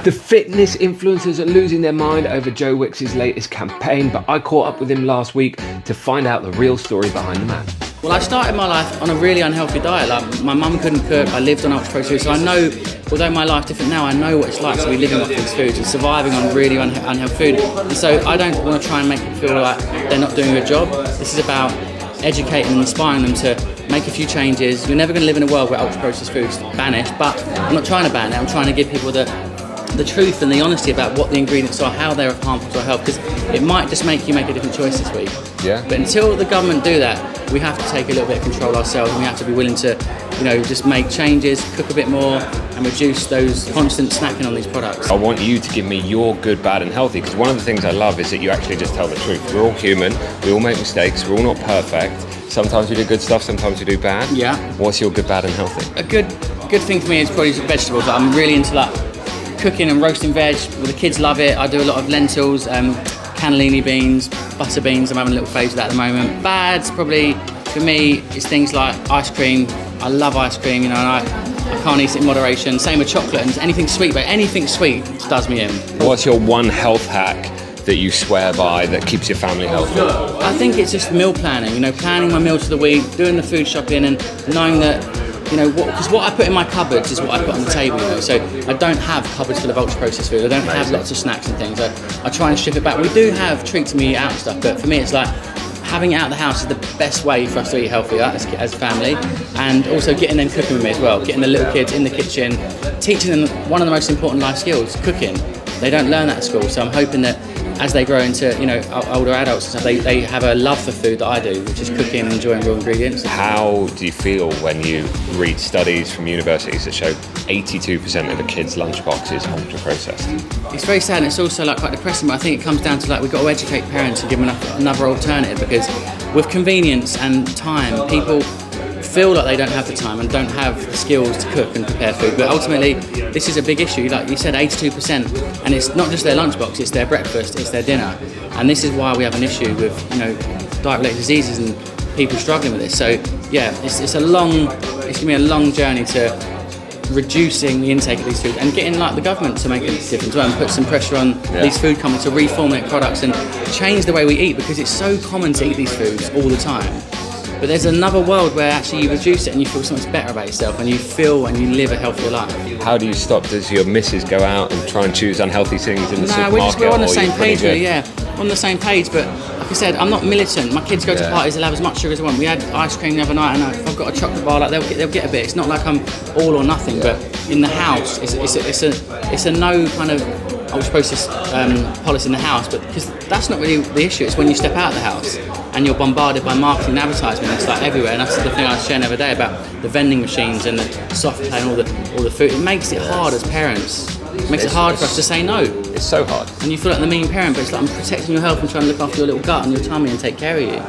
The fitness influencers are losing their mind over Joe Wicks' latest campaign, but I caught up with him last week to find out the real story behind the man. Well, I started my life on a really unhealthy diet. Like, my mum couldn't cook, I lived on ultra-processed food, so I know, although my life's different now, I know what it's like to be living off these foods and surviving on really unhealthy food. And so I don't want to try and make them feel like they're not doing a good job. This is about educating and inspiring them to make a few changes. You're never going to live in a world where ultra-processed food's banished, but I'm not trying to ban it, I'm trying to give people the truth and the honesty about what the ingredients are, how they're harmful to our health, because it might just make you make a different choice this week. Yeah. But until the government do that, we have to take a little bit of control ourselves, and we have to be willing to, just make changes, cook a bit more, and reduce those constant snacking on these products. I want you to give me your good, bad and healthy, because one of the things I love is that you actually just tell the truth. We're all human, we all make mistakes, we're all not perfect. Sometimes we do good stuff, sometimes we do bad. Yeah. What's your good, bad and healthy? A good thing for me is probably vegetables. I'm really into cooking and roasting veg. Well, the kids love it. I do a lot of lentils, cannellini beans, butter beans. I'm having a little phase of that at the moment. Bad's probably, for me, is things like ice cream. I love ice cream, and I can't eat it in moderation. Same with chocolate and anything sweet, but anything sweet does me in. What's your one health hack that you swear by that keeps your family healthy? I think it's just meal planning, planning my meals for the week, doing the food shopping and knowing that, because what I put in my cupboards is what I put on the table, so I don't have cupboards full of ultra-processed food, I don't have lots of snacks and things, I try and strip it back. We do have treats and we eat out and stuff, but for me it's like, having it out of the house is the best way for us to eat healthier as a family, and also getting them cooking with me as well, getting the little kids in the kitchen, teaching them one of the most important life skills, cooking. They don't learn that at school, so I'm hoping that as they grow into older adults and stuff, they have a love for food that I do, which is cooking and enjoying real ingredients. How do you feel when you read studies from universities that show 82% of a kid's lunchbox is ultra-processed? It's very sad, and it's also quite depressing, but I think it comes down to we've got to educate parents and give them another alternative, because with convenience and time, people feel like they don't have the time and don't have the skills to cook and prepare food, but ultimately this is a big issue. Like you said, 82%, and it's not just their lunchbox, it's their breakfast, it's their dinner, and this is why we have an issue with diet-related diseases and people struggling with this. So yeah, it's going to be a long journey to reducing the intake of these foods and getting the government to make a difference as well, and put some pressure on these food companies to reformulate products and change the way we eat, because it's so common to eat these foods all the time. But there's another world where actually you reduce it and you feel so much better about yourself, and you feel and you live a healthier life. How do you stop? Does your missus go out and try and choose unhealthy things in the supermarket? We're on the same page, really, on the same page, but like I said, I'm not militant. My kids go to parties, they'll have as much sugar as they want. We had ice cream the other night, and if I've got a chocolate bar, they'll get a bit. It's not like I'm all or nothing, but in the house, it's a no kind of ultra-processed policy in the house, but because that's not really the issue. It's when you step out of the house and you're bombarded by marketing and advertisement. It's everywhere, and that's the thing I was sharing the other day about the vending machines and the soft play and all the food. It makes it hard as parents. It makes it hard for us to say no. It's so hard. And you feel like the mean parent, but it's I'm protecting your health and trying to look after your little gut and your tummy and take care of you.